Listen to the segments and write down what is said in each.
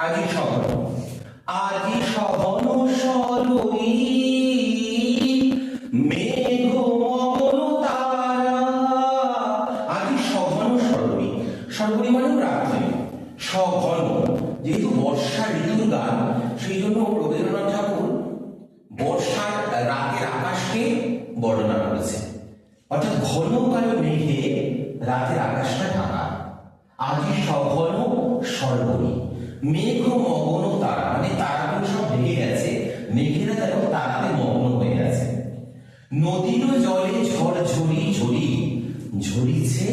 আজি সঘন, আজি সঘন সরোরি মেঘ মগন তারা। আজি সঘন সরোরি, সরোরি মানে রাত্রি, সঘন যেহেতু বর্ষা ঋতুর গান সেই জন্য রবীন্দ্রনাথ ঠাকুর বর্ষার রাতের আকাশকে বর্ণনা করেছে, অর্থাৎ ঘন কালো মেঘে রাতের আকাশটা ঢাকা। আজি সঘন সরোরি মেঘ মগন তারা, মানে তারাগুলো সব ঢেকে গেছে, মেঘেরা যেন তারাতে মগ্ন হয়ে গেছে। নদীর জলে ঝড় ঝরি ঝরি ঝরিছে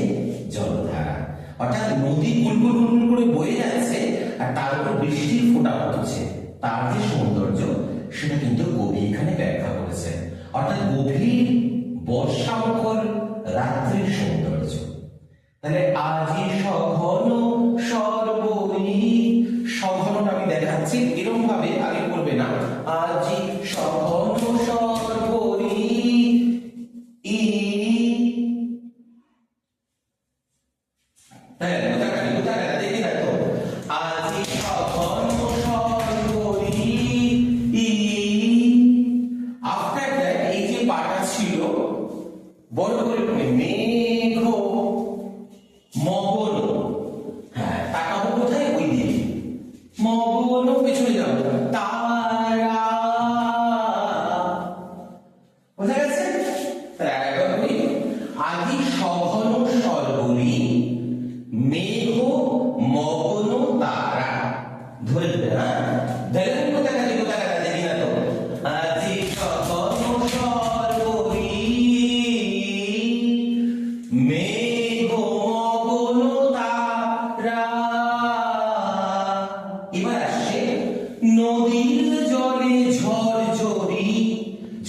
জলধারা, অর্থাৎ নদী গুলগুল গুলগুল করে বয়ে যাচ্ছে আর তার উপর বৃষ্টির ফোঁটা পড়ছে, তার যে সৌন্দর্য সেটা কিন্তু কবি এখানে ব্যাখ্যা করেছে, অর্থাৎ গভীর বর্ষামুখর রাত্রির সৌন্দর্য। তাহলে আজি সঘন সরোরি, সঘনটা আমি দেখাচ্ছি এরকম ভাবে আগে করবে না, আজি সঘন সরোরি ই, হ্যাঁ দেখে দেখো, আজি সঘন সরোরি ই। আফটার দ্যাট এই যে পাটা ছিল বড় করে মেঘ মগন, হ্যাঁ তাকাবো কোথায়, ওই দিকে মগন, পেছনে যাবো তারা, বোঝা গেছে? আজি সঘন সরোরি মেঘ মগন তারা, ধরে দেবে, হ্যাঁ দেখেন কোথায় কাজে কোথায় কাজে দেখি না তো, আজি সঘন সরোরি মেঘ মগন তারা। এবার আসছে নদীর জলে ঝড় ঝরি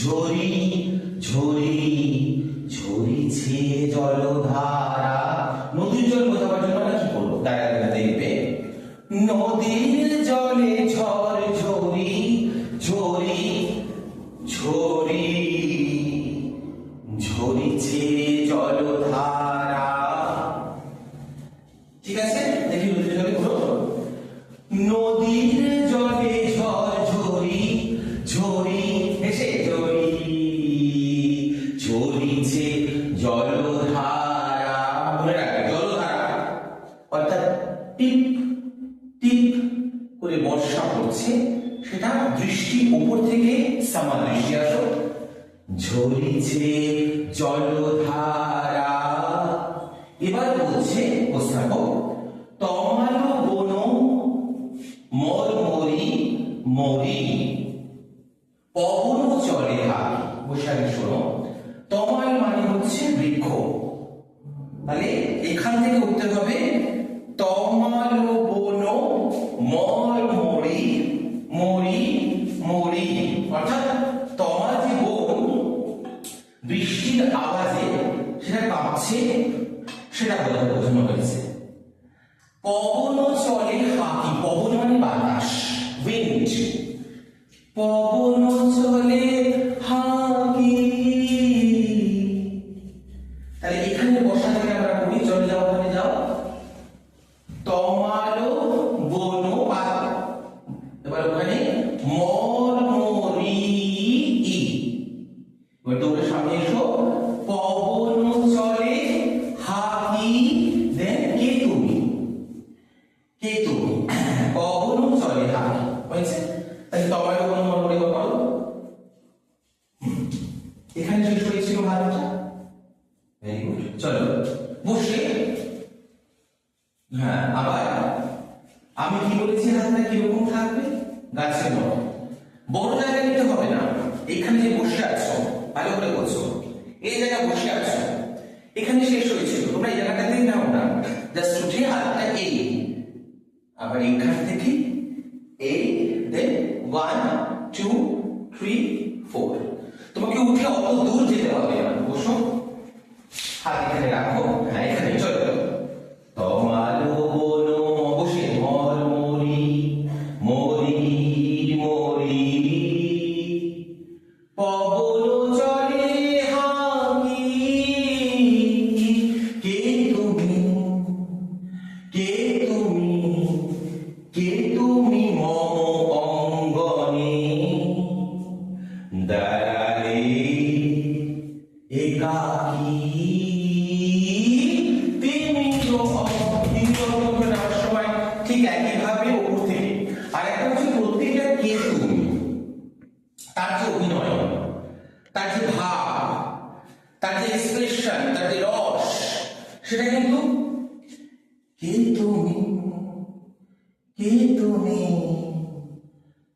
ঝরি ঝরি ঝরিছে জলধারা। নদীর জল বোঝাবার জন্য আমরা কি করবো, তারা দেখবে নদীর জলে ঝড় ঝরি ঝরি ঝরি ঝরিছে জলধারা। ঠিক আছে, দেখি নদীর জলে করো, নদীর জলে ঝড় ঝরি ঝরি এসে ঝরি ঝরিছে জলধারা। মনে রাখবে জলধারা অর্থাৎ টিপ টিপ করে বর্ষা পড়ছে, সেটা বৃষ্টি উপর থেকে সামার বৃষ্টি আসো, ঝরিছে জলধারা। এবার বলছে প্রস্তাব, তমালো বন মরমরি মরি পবন চলে হাকি। বসে আগে শোনো, তমাল মানে হচ্ছে বৃক্ষ, তাহলে এখান থেকে উঠতে হবে তমালো বন মরমরি মরি মরি, অর্থাৎ তমাল যে বন বৃষ্টির আওয়াজে সেটা কাঁপছে, সেটা বোঝানো হয়েছে। পবন চলে হাকি, পবন মানে বাতাস, উইন্ড, পবন চলে হাকি। তাহলে এখানে বসা থেকে আমরা কবি চলে যাও, ওখানে যাও, তমালো বন, এবার ওখানে মরমরি ই, এবার তোমরা সামনে এসো, পবন চলে হাকি, দেন কে তুমি, কে তুমি, পবন চলে হাকি, হয়েছে? তাহলে তমালো বন মরমরি করো, এখানে শেষ হয়েছিল ভারতটা। ভেরি গুড, চলো বসে, হ্যাঁ আবার আমি কি বলেছি, হাতটা কিরকম থাকবে, গাছের মতো, বড় জায়গা নিতে হবে না, এখানে যে বসে আছো ভালো করে বলছো, এই জায়গায় বসে আছো, এখানে শেষ হয়েছিল, তোমরা এই জায়গাটাতেই নাও না, জাস্ট উঠে হাতটা এই, আবার এখান থেকে এই, দেন 1 2 3 4, তোমাকে উঠে অত দূর যেতে হবে না, বসো, হাত এখানে রাখো, হ্যাঁ এখানে চলো, তমালো বন বসে মরমরি মরি মরি পবন চলে হাকি, কে তুমি কে তুমি কে তুমি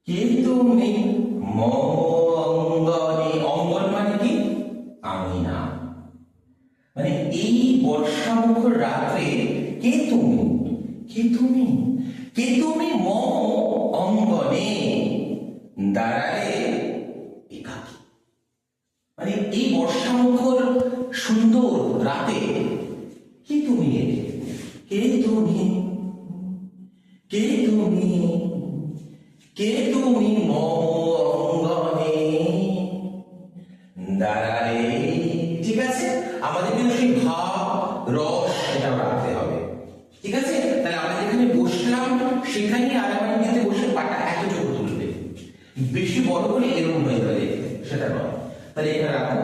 কে তুমি মম অঙ্গনে, অঙ্গন মানে কি? আঙিনা। মানে এই বর্ষামুখর রাত্রে কে তুমি, কে তুমি, কে তুমি মম অঙ্গনে দাঁড়ালে একাকী। মানে এই বর্ষামুখর সুন্দর রাতে কে তুমি এলে, কে তুমি, কে তুমি, কে তুমি মম অঙ্গনে দাঁড়ালে। ঠিক আছে, আমাদের কিন্তু সেই ভাব রস এটাও রাখতে হবে। ঠিক আছে, তাহলে আমরা যেখানে বসলাম সেখানে আরামানিতে বসে পাটা এতটুকু তুলবে, বেশি বড় করে এরকম হয়ে যাবে দেখতে, সেটা নয়। তাহলে এখানে রাখো।